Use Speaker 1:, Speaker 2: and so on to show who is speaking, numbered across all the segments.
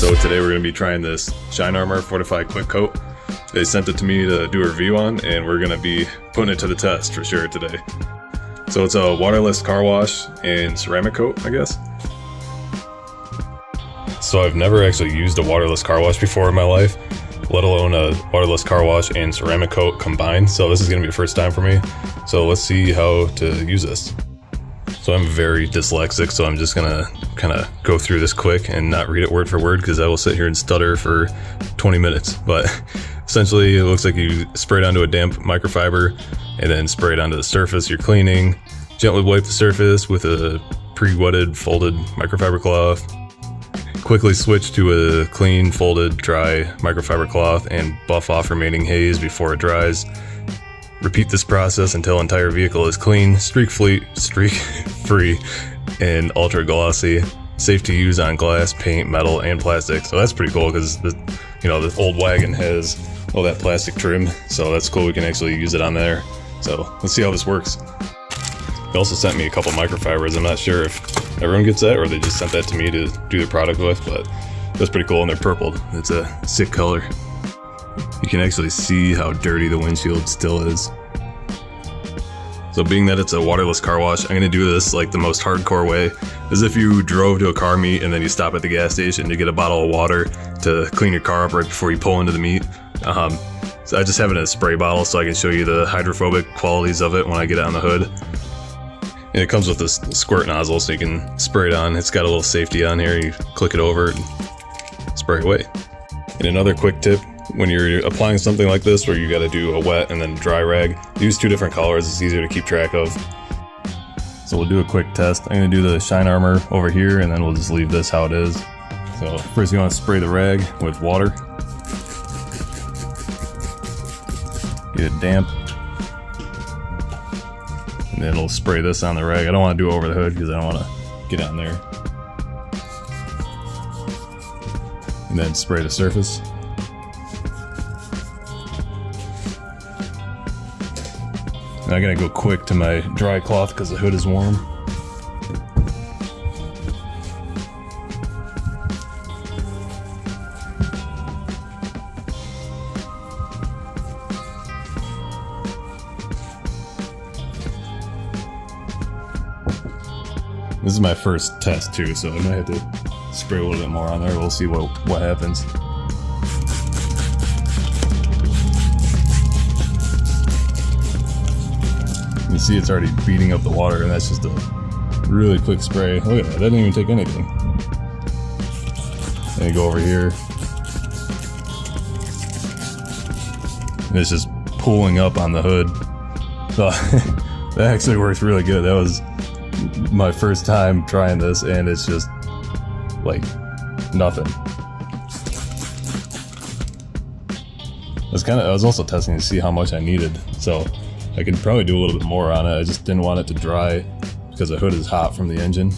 Speaker 1: So today we're going to be trying this Shine Armor Fortify Quick Coat. They sent it to me to do a review on, and we're going to be putting it to the test for sure today. So it's a waterless car wash and ceramic coat, I guess. So I've never actually used a waterless car wash before in my life, let alone a waterless car wash and ceramic coat combined. So this is going to be the first time for me. So let's see how to use this. So I'm very dyslexic, so I'm just gonna kind of go through this quick and not read it word for word because I will sit here and stutter for 20 minutes. But essentially it looks like you spray it onto a damp microfiber and then spray it onto the surface you're cleaning. Gently wipe the surface with a pre-wetted folded microfiber cloth. Quickly switch to a clean, folded, dry microfiber cloth and buff off remaining haze before it dries. Repeat this process until entire vehicle is clean, streak-free, and ultra glossy. Safe to use on glass, paint, metal, and plastic. So that's pretty cool because the old wagon has all that plastic trim. So that's cool. We can actually use it on there. So let's see how this works. They also sent me a couple microfibers. I'm not sure if everyone gets that or they just sent that to me to do the product with, but that's pretty cool. And they're purple. It's a sick color. You can actually see how dirty the windshield still is. So being that it's a waterless car wash, I'm going to do this like the most hardcore way, as if you drove to a car meet and then you stop at the gas station to get a bottle of water to clean your car up right before you pull into the meet. So I just have it in a spray bottle so I can show you the hydrophobic qualities of it when I get it on the hood. And it comes with this squirt nozzle so you can spray it on. It's got a little safety on here. You click it over and spray away. And another quick tip, when you're applying something like this where you got to do a wet and then dry rag, use two different colors. It's easier to keep track of. So we'll do a quick test. I'm going to do the Shine Armor over here and then we'll just leave this how it is. So first you want to spray the rag with water. Get it damp. And then we'll spray this on the rag. I don't want to do it over the hood because I don't want to get on there. And then spray the surface. And I'm gonna go quick to my dry cloth because the hood is warm. This is my first test too, so I might have to spray a little bit more on there. We'll see what happens. You see it's already beating up the water, and that's just a really quick spray. Look at that, that didn't even take anything. And you go over here. And it's just pulling up on the hood. So that actually works really good. That was my first time trying this, and it's just like nothing. I was also testing to see how much I needed, so I could probably do a little bit more on it. I just didn't want it to dry because the hood is hot from the engine.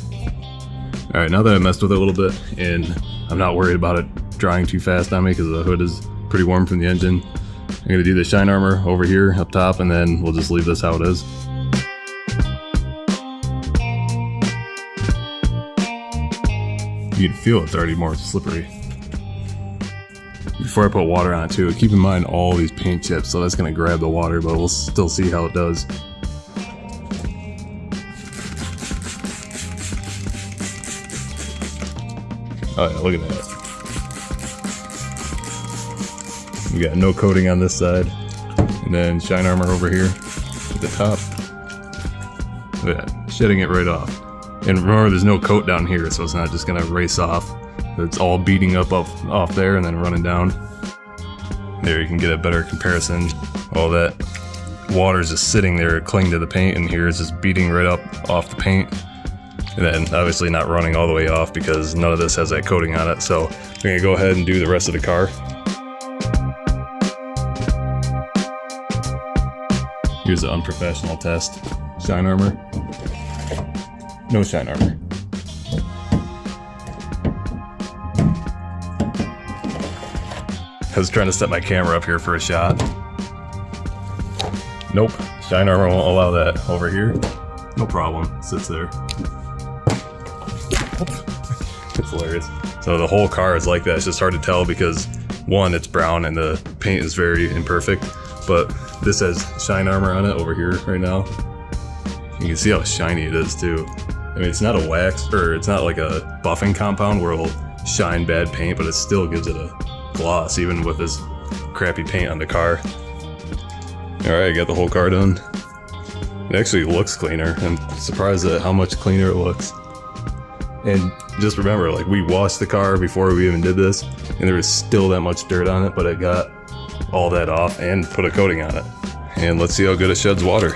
Speaker 1: Alright, now that I messed with it a little bit and I'm not worried about it drying too fast on me because the hood is pretty warm from the engine, I'm going to do the Shine Armor over here up top and then we'll just leave this how it is. You can feel it's already more slippery. Before I put water on it too, keep in mind all these paint chips, so that's going to grab the water, but we'll still see how it does. Oh yeah, look at that. We got no coating on this side, and then Shine Armor over here at the top. Look at that, shedding it right off. And remember, there's no coat down here, so it's not just going to race off. It's all beating up off there and then running down. There you can get a better comparison. All that water is just sitting there clinging to the paint, and here it's just beating right up off the paint. And then obviously not running all the way off because none of this has that coating on it. So I'm going to go ahead and do the rest of the car. Here's the unprofessional test. Shine Armor. No Shine Armor. I was trying to set my camera up here for a shot. Nope, Shine Armor won't allow that. Over here, no problem, sits there. It's hilarious. So the whole car is like that. It's just hard to tell because one, it's brown and the paint is very imperfect, but this has shine armor on it over here right now. You can see how shiny it is too. I mean, it's not a wax, or it's not like a buffing compound where it'll shine bad paint, but it still gives it a gloss even with this crappy paint on the car. Alright, got the whole car done. It actually looks cleaner. I'm surprised at how much cleaner it looks. And just remember, like, we washed the car before we even did this, and there was still that much dirt on it, but it got all that off and put a coating on it. And let's see how good it sheds water.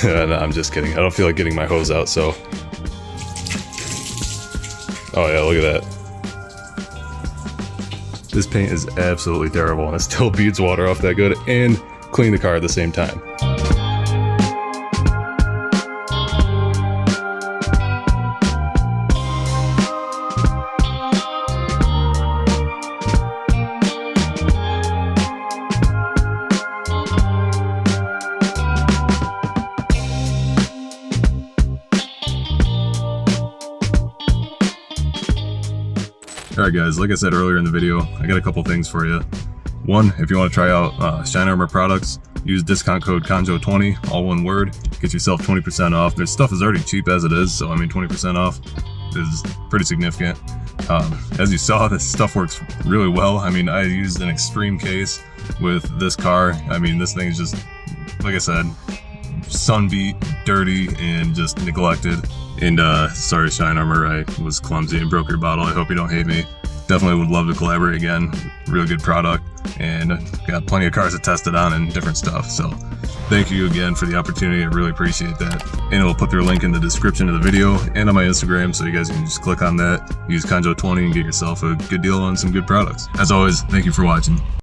Speaker 1: No, I'm just kidding. I don't feel like getting my hose out, so... Oh yeah, look at that. This paint is absolutely terrible, and it still beads water off that good and clean the car at the same time. Alright guys, like I said earlier in the video, I got a couple things for you. One, if you want to try out Shine Armor products, use discount code CONJO20, all one word, get yourself 20% off. Their stuff is already cheap as it is, so I mean 20% off is pretty significant. As you saw, this stuff works really well. I mean, I used an extreme case with this car. I mean, this thing is just, like I said, sunbeat, dirty, and just neglected. And sorry Shine Armor, I was clumsy and broke your bottle. I hope you don't hate me. Definitely would love to collaborate again. Real good product, and got plenty of cars to test it on and different stuff. So thank you again for the opportunity. I really appreciate that. And it'll put their link in the description of the video and on my Instagram, so you guys can just click on that, use Conjo20 and get yourself a good deal on some good products. As always, thank you for watching.